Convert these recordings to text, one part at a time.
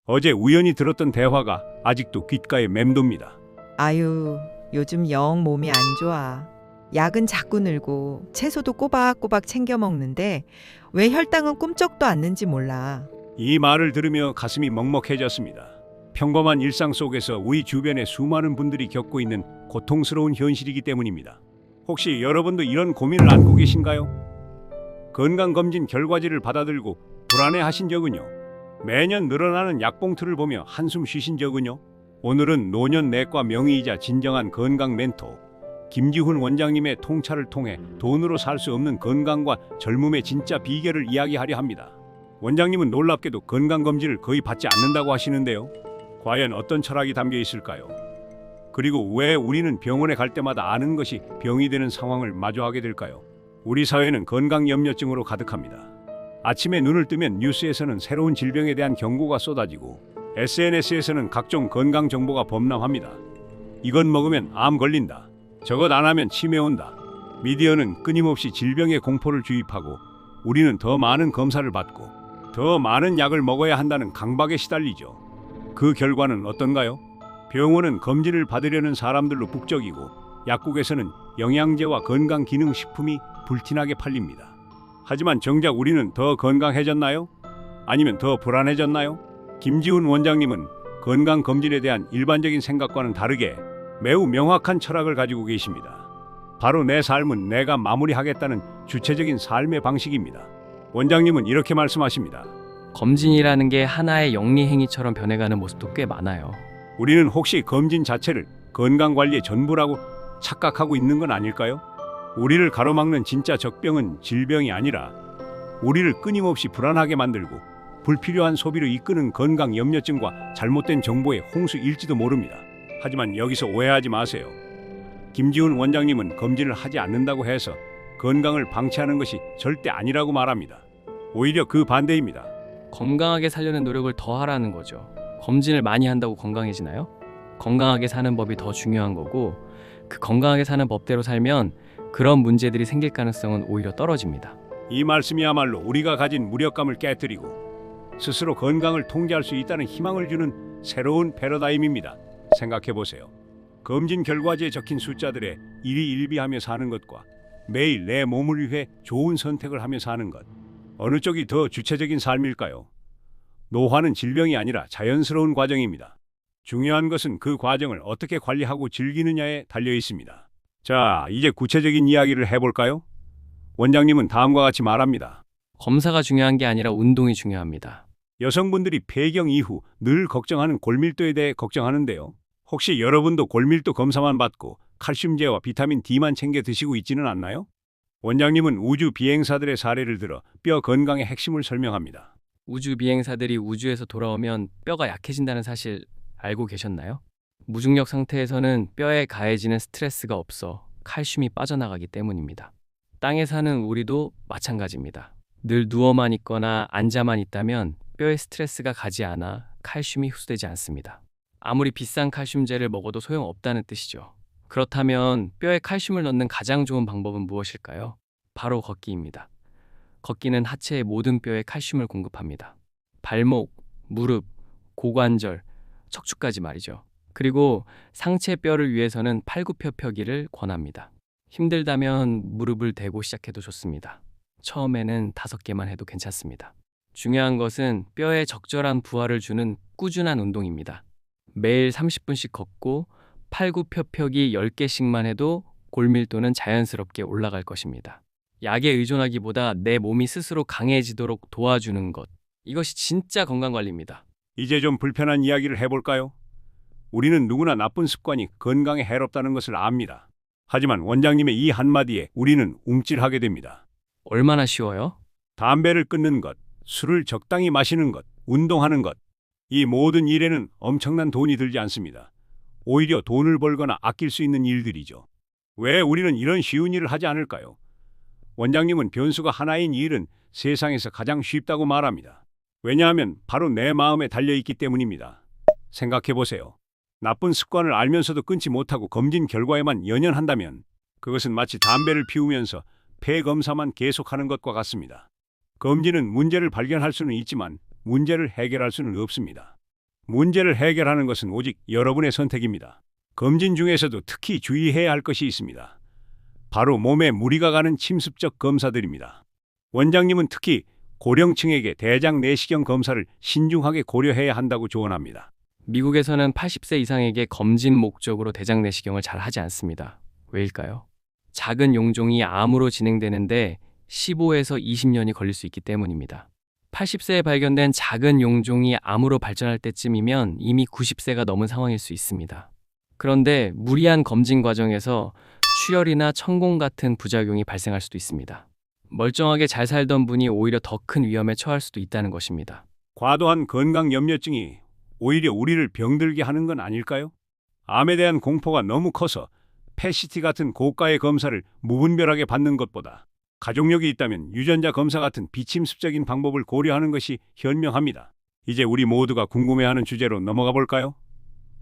어제 우연히 들었던 대화가 아직도 귓가에 맴돕니다. 아유, 요즘 영 몸이 안 좋아. 약은 자꾸 늘고 채소도 꼬박꼬박 챙겨 먹는데 왜 혈당은 꿈쩍도 않는지 몰라. 이 말을 들으며 가슴이 먹먹해졌습니다. 평범한 일상 속에서 우리 주변의 수많은 분들이 겪고 있는 고통스러운 현실이기 때문입니다. 혹시 여러분도 이런 고민을 안고 계신가요? 건강검진 결과지를 받아들고 불안해하신 적은요? 매년 늘어나는 약봉투를 보며 한숨 쉬신 적은요? 오늘은 노년내과 명의이자 진정한 건강 멘토 김지훈 원장님의 통찰을 통해 돈으로 살 수 없는 건강과 젊음의 진짜 비결을 이야기하려 합니다. 원장님은 놀랍게도 건강검진을 거의 받지 않는다고 하시는데요. 과연 어떤 철학이 담겨 있을까요? 그리고 왜 우리는 병원에 갈 때마다 아는 것이 병이 되는 상황을 마주하게 될까요? 우리 사회는 건강염려증으로 가득합니다. 아침에 눈을 뜨면 뉴스에서는 새로운 질병에 대한 경고가 쏟아지고 SNS에서는 각종 건강 정보가 범람합니다. 이것 먹으면 암 걸린다. 저것 안 하면 치매 온다. 미디어는 끊임없이 질병의 공포를 주입하고 우리는 더 많은 검사를 받고 더 많은 약을 먹어야 한다는 강박에 시달리죠. 그 결과는 어떤가요? 병원은 검진을 받으려는 사람들로 북적이고 약국에서는 영양제와 건강기능식품이 불티나게 팔립니다. 하지만 정작 우리는 더 건강해졌나요? 아니면 더 불안해졌나요? 김지훈 원장님은 건강검진에 대한 일반적인 생각과는 다르게 매우 명확한 철학을 가지고 계십니다. 바로 내 삶은 내가 마무리하겠다는 주체적인 삶의 방식입니다. 원장님은 이렇게 말씀하십니다. 검진이라는 게 하나의 영리 행위처럼 변해가는 모습도 꽤 많아요. 우리는 혹시 검진 자체를 건강관리의 전부라고 착각하고 있는 건 아닐까요? 우리를 가로막는 진짜 적병은 질병이 아니라 우리를 끊임없이 불안하게 만들고 불필요한 소비로 이끄는 건강염려증과 잘못된 정보의 홍수일지도 모릅니다. 하지만 여기서 오해하지 마세요. 김지훈 원장님은 검진을 하지 않는다고 해서 건강을 방치하는 것이 절대 아니라고 말합니다. 오히려 그 반대입니다. 건강하게 살려는 노력을 더 하라는 거죠. 검진을 많이 한다고 건강해지나요? 건강하게 사는 법이 더 중요한 거고 그 건강하게 사는 법대로 살면 그런 문제들이 생길 가능성은 오히려 떨어집니다. 이 말씀이야말로 우리가 가진 무력감을 깨뜨리고 스스로 건강을 통제할 수 있다는 희망을 주는 새로운 패러다임입니다. 생각해 보세요. 검진 결과지에 적힌 숫자들에 일희일비하며 사는 것과 매일 내 몸을 위해 좋은 선택을 하며 사는 것. 어느 쪽이 더 주체적인 삶일까요? 노화는 질병이 아니라 자연스러운 과정입니다. 중요한 것은 그 과정을 어떻게 관리하고 즐기느냐에 달려 있습니다. 자, 이제 구체적인 이야기를 해볼까요? 원장님은 다음과 같이 말합니다. 검사가 중요한 게 아니라 운동이 중요합니다. 여성분들이 폐경 이후 늘 걱정하는 골밀도에 대해 걱정하는데요. 혹시 여러분도 골밀도 검사만 받고 칼슘제와 비타민 D만 챙겨 드시고 있지는 않나요? 원장님은 우주 비행사들의 사례를 들어 뼈 건강의 핵심을 설명합니다. 우주 비행사들이 우주에서 돌아오면 뼈가 약해진다는 사실 알고 계셨나요? 무중력 상태에서는 뼈에 가해지는 스트레스가 없어 칼슘이 빠져나가기 때문입니다. 땅에 사는 우리도 마찬가지입니다. 늘 누워만 있거나 앉아만 있다면 뼈에 스트레스가 가지 않아 칼슘이 흡수되지 않습니다. 아무리 비싼 칼슘제를 먹어도 소용없다는 뜻이죠. 그렇다면 뼈에 칼슘을 넣는 가장 좋은 방법은 무엇일까요? 바로 걷기입니다. 걷기는 하체의 모든 뼈에 칼슘을 공급합니다. 발목, 무릎, 고관절, 척추까지 말이죠. 그리고 상체 뼈를 위해서는 팔굽혀펴기를 권합니다. 힘들다면 무릎을 대고 시작해도 좋습니다. 처음에는 5개만 해도 괜찮습니다. 중요한 것은 뼈에 적절한 부하를 주는 꾸준한 운동입니다. 매일 30분씩 걷고 팔굽혀펴기 10개씩만 해도 골밀도는 자연스럽게 올라갈 것입니다. 약에 의존하기보다 내 몸이 스스로 강해지도록 도와주는 것. 이것이 진짜 건강관리입니다. 이제 좀 불편한 이야기를 해볼까요? 우리는 누구나 나쁜 습관이 건강에 해롭다는 것을 압니다. 하지만 원장님의 이 한마디에 우리는 움찔하게 됩니다. 얼마나 쉬워요? 담배를 끊는 것, 술을 적당히 마시는 것, 운동하는 것. 이 모든 일에는 엄청난 돈이 들지 않습니다. 오히려 돈을 벌거나 아낄 수 있는 일들이죠. 왜 우리는 이런 쉬운 일을 하지 않을까요? 원장님은 변수가 하나인 이 일은 세상에서 가장 쉽다고 말합니다. 왜냐하면 바로 내 마음에 달려있기 때문입니다. 생각해 보세요. 나쁜 습관을 알면서도 끊지 못하고 검진 결과에만 연연한다면 그것은 마치 담배를 피우면서 폐 검사만 계속하는 것과 같습니다. 검진은 문제를 발견할 수는 있지만 문제를 해결할 수는 없습니다. 문제를 해결하는 것은 오직 여러분의 선택입니다. 검진 중에서도 특히 주의해야 할 것이 있습니다. 바로 몸에 무리가 가는 침습적 검사들입니다. 원장님은 특히 고령층에게 대장 내시경 검사를 신중하게 고려해야 한다고 조언합니다. 미국에서는 80세 이상에게 검진 목적으로 대장 내시경을 잘 하지 않습니다. 왜일까요? 작은 용종이 암으로 진행되는데 15에서 20년이 걸릴 수 있기 때문입니다. 80세에 발견된 작은 용종이 암으로 발전할 때쯤이면 이미 90세가 넘은 상황일 수 있습니다. 그런데 무리한 검진 과정에서 출혈이나 천공 같은 부작용이 발생할 수도 있습니다. 멀쩡하게 잘 살던 분이 오히려 더 큰 위험에 처할 수도 있다는 것입니다. 과도한 건강 염려증이 오히려 우리를 병들게 하는 건 아닐까요? 암에 대한 공포가 너무 커서 PET 같은 고가의 검사를 무분별하게 받는 것보다 가족력이 있다면 유전자 검사 같은 비침습적인 방법을 고려하는 것이 현명합니다. 이제 우리 모두가 궁금해하는 주제로 넘어가 볼까요?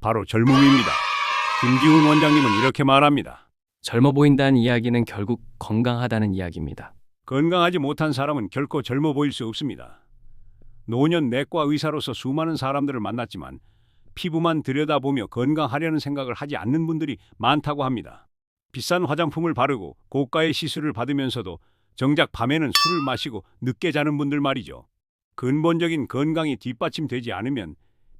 바로 젊음입니다. 김지훈 원장님은 이렇게 말합니다. 젊어 보인다는 이야기는 결국 건강하다는 이야기입니다. 건강하지 못한 사람은 결코 젊어 보일 수 없습니다. 노년 내과 의사로서 수많은 사람들을 만났지만 피부만 들여다보며 건강하려는 생각을 하지 않는 분들이 많다고 합니다. 비싼 화장품을 바르고 고가의 시술을 받으면서도 정작 밤에는 술을 마시고 늦게 자는 분들 말이죠. 근본적인 건강이 뒷받침되지 않으면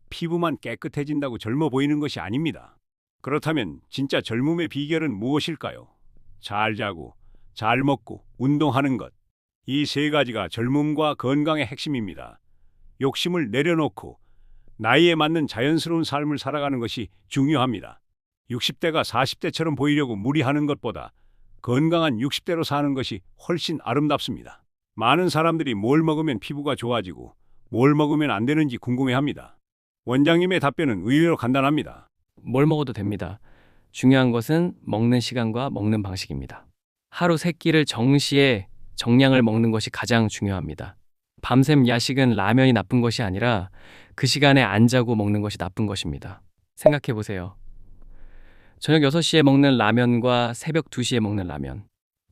피부만 깨끗해진다고 젊어 보이는 것이 아닙니다. 그렇다면 진짜 젊음의 비결은 무엇일까요? 잘 자고, 잘 먹고, 운동하는 것. 이 세 가지가 젊음과 건강의 핵심입니다. 욕심을 내려놓고 나이에 맞는 자연스러운 삶을 살아가는 것이 중요합니다. 60대가 40대처럼 보이려고 무리하는 것보다 건강한 60대로 사는 것이 훨씬 아름답습니다. 많은 사람들이 뭘 먹으면 피부가 좋아지고 뭘 먹으면 안 되는지 궁금해합니다. 원장님의 답변은 의외로 간단합니다. 뭘 먹어도 됩니다. 중요한 것은 먹는 시간과 먹는 방식입니다. 하루 3끼를 정시에 정량을 먹는 것이 가장 중요합니다. 밤샘 야식은 라면이 나쁜 것이 아니라 그 시간에 안 자고 먹는 것이 나쁜 것입니다. 생각해 보세요. 저녁 6시에 먹는 라면과 새벽 2시에 먹는 라면.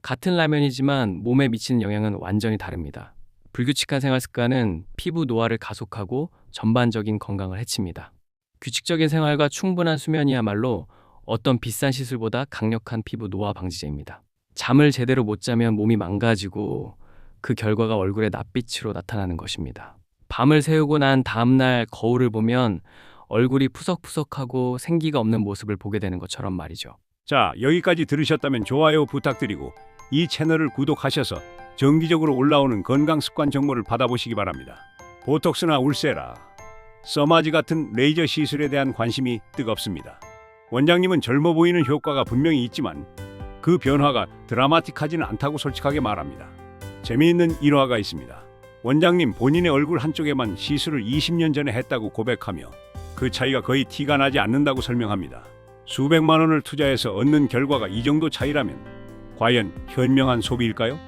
같은 라면이지만 몸에 미치는 영향은 완전히 다릅니다. 불규칙한 생활 습관은 피부 노화를 가속하고 전반적인 건강을 해칩니다. 규칙적인 생활과 충분한 수면이야말로 어떤 비싼 시술보다 강력한 피부 노화 방지제입니다. 잠을 제대로 못 자면 몸이 망가지고 그 결과가 얼굴에 낯빛으로 나타나는 것입니다. 밤을 새우고 난 다음날 거울을 보면 얼굴이 푸석푸석하고 생기가 없는 모습을 보게 되는 것처럼 말이죠. 자, 여기까지 들으셨다면 좋아요 부탁드리고 이 채널을 구독하셔서 정기적으로 올라오는 건강 습관 정보를 받아보시기 바랍니다. 보톡스나 울세라, 써마지 같은 레이저 시술에 대한 관심이 뜨겁습니다. 원장님은 젊어 보이는 효과가 분명히 있지만 그 변화가 드라마틱하지는 않다고 솔직하게 말합니다. 재미있는 일화가 있습니다. 원장님 본인의 얼굴 한쪽에만 시술을 20년 전에 했다고 고백하며 그 차이가 거의 티가 나지 않는다고 설명합니다. 수백만 원을 투자해서 얻는 결과가 이 정도 차이라면 과연 현명한 소비일까요?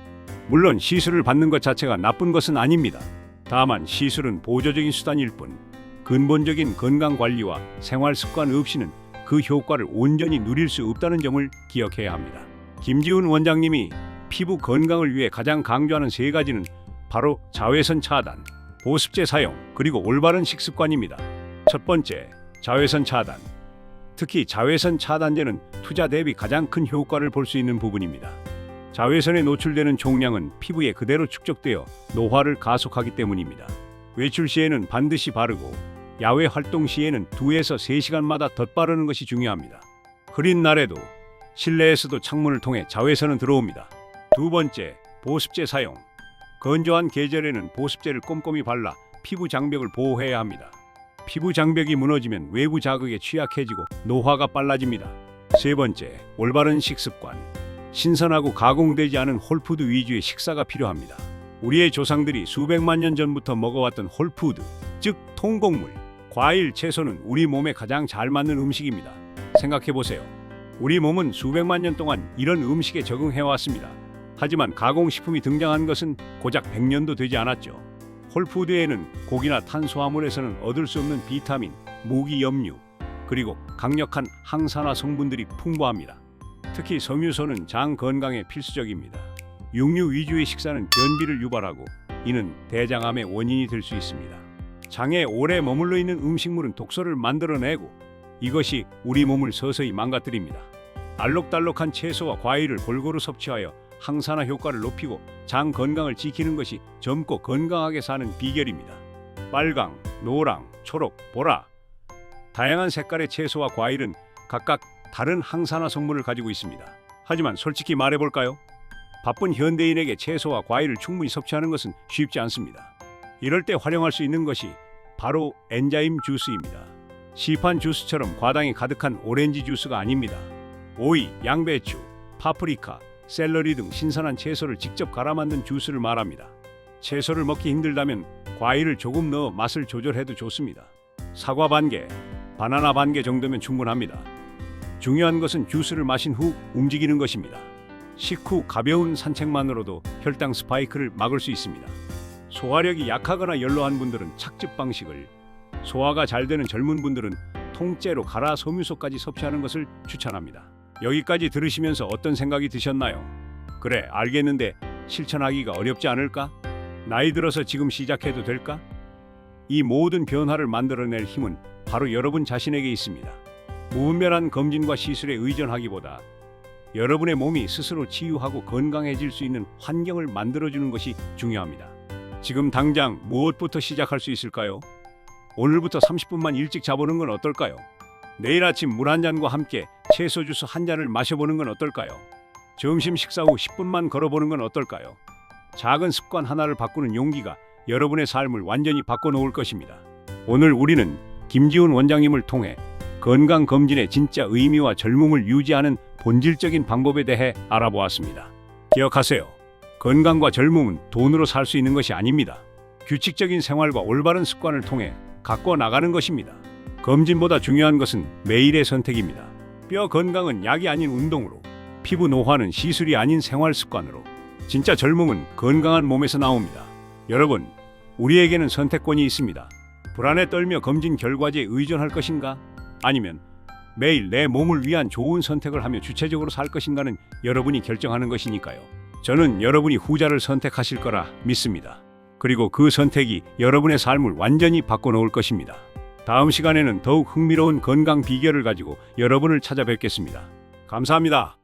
물론 시술을 받는 것 자체가 나쁜 것은 아닙니다. 다만 시술은 보조적인 수단일 뿐 근본적인 건강관리와 생활습관 없이는 그 효과를 온전히 누릴 수 없다는 점을 기억해야 합니다. 김지훈 원장님이 피부 건강을 위해 가장 강조하는 세 가지는 바로 자외선 차단, 보습제 사용, 그리고 올바른 식습관입니다. 첫 번째, 자외선 차단. 특히 자외선 차단제는 투자 대비 가장 큰 효과를 볼 수 있는 부분입니다. 자외선에 노출되는 총량은 피부에 그대로 축적되어 노화를 가속하기 때문입니다. 외출 시에는 반드시 바르고 야외 활동 시에는 2에서 3시간마다 덧바르는 것이 중요합니다. 흐린 날에도 실내에서도 창문을 통해 자외선은 들어옵니다. 두 번째, 보습제 사용. 건조한 계절에는 보습제를 꼼꼼히 발라 피부 장벽을 보호해야 합니다. 피부 장벽이 무너지면 외부 자극에 취약해지고 노화가 빨라집니다. 세 번째, 올바른 식습관. 신선하고 가공되지 않은 홀푸드 위주의 식사가 필요합니다. 우리의 조상들이 수백만 년 전부터 먹어왔던 홀푸드, 즉 통곡물, 과일, 채소는 우리 몸에 가장 잘 맞는 음식입니다. 생각해보세요. 우리 몸은 수백만 년 동안 이런 음식에 적응해왔습니다. 하지만 가공식품이 등장한 것은 고작 100년도 되지 않았죠. 홀푸드에는 고기나 탄수화물에서는 얻을 수 없는 비타민, 무기 염류, 그리고 강력한 항산화 성분들이 풍부합니다. 특히 섬유소는 장 건강에 필수적입니다. 육류 위주의 식사는 변비를 유발하고 이는 대장암의 원인이 될 수 있습니다. 장에 오래 머물러 있는 음식물은 독소를 만들어내고 이것이 우리 몸을 서서히 망가뜨립니다. 알록달록한 채소와 과일을 골고루 섭취하여 항산화 효과를 높이고 장 건강을 지키는 것이 젊고 건강하게 사는 비결입니다. 빨강, 노랑, 초록, 보라 다양한 색깔의 채소와 과일은 각각 다른 항산화 성분을 가지고 있습니다. 하지만 솔직히 말해볼까요? 바쁜 현대인에게 채소와 과일을 충분히 섭취하는 것은 쉽지 않습니다. 이럴 때 활용할 수 있는 것이 바로 엔자임 주스입니다. 시판 주스처럼 과당이 가득한 오렌지 주스가 아닙니다. 오이, 양배추, 파프리카, 샐러리 등 신선한 채소를 직접 갈아 만든 주스를 말합니다. 채소를 먹기 힘들다면 과일을 조금 넣어 맛을 조절해도 좋습니다. 사과 반 개, 바나나 반 개 정도면 충분합니다. 중요한 것은 주스를 마신 후 움직이는 것입니다. 식후 가벼운 산책만으로도 혈당 스파이크를 막을 수 있습니다. 소화력이 약하거나 연로한 분들은 착즙 방식을, 소화가 잘 되는 젊은 분들은 통째로 갈아 섬유소까지 섭취하는 것을 추천합니다. 여기까지 들으시면서 어떤 생각이 드셨나요? 그래, 알겠는데 실천하기가 어렵지 않을까? 나이 들어서 지금 시작해도 될까? 이 모든 변화를 만들어낼 힘은 바로 여러분 자신에게 있습니다. 무분별한 검진과 시술에 의존하기보다 여러분의 몸이 스스로 치유하고 건강해질 수 있는 환경을 만들어주는 것이 중요합니다. 지금 당장 무엇부터 시작할 수 있을까요? 오늘부터 30분만 일찍 자보는 건 어떨까요? 내일 아침 물 한 잔과 함께 채소 주스 한 잔을 마셔보는 건 어떨까요? 점심 식사 후 10분만 걸어보는 건 어떨까요? 작은 습관 하나를 바꾸는 용기가 여러분의 삶을 완전히 바꿔놓을 것입니다. 오늘 우리는 김지훈 원장님을 통해 건강검진의 진짜 의미와 젊음을 유지하는 본질적인 방법에 대해 알아보았습니다. 기억하세요. 건강과 젊음은 돈으로 살 수 있는 것이 아닙니다. 규칙적인 생활과 올바른 습관을 통해 가꿔 나가는 것입니다. 검진보다 중요한 것은 매일의 선택입니다. 뼈 건강은 약이 아닌 운동으로, 피부 노화는 시술이 아닌 생활 습관으로, 진짜 젊음은 건강한 몸에서 나옵니다. 여러분, 우리에게는 선택권이 있습니다. 불안에 떨며 검진 결과지에 의존할 것인가? 아니면 매일 내 몸을 위한 좋은 선택을 하며 주체적으로 살 것인가는 여러분이 결정하는 것이니까요. 저는 여러분이 후자를 선택하실 거라 믿습니다. 그리고 그 선택이 여러분의 삶을 완전히 바꿔놓을 것입니다. 다음 시간에는 더욱 흥미로운 건강 비결을 가지고 여러분을 찾아뵙겠습니다. 감사합니다.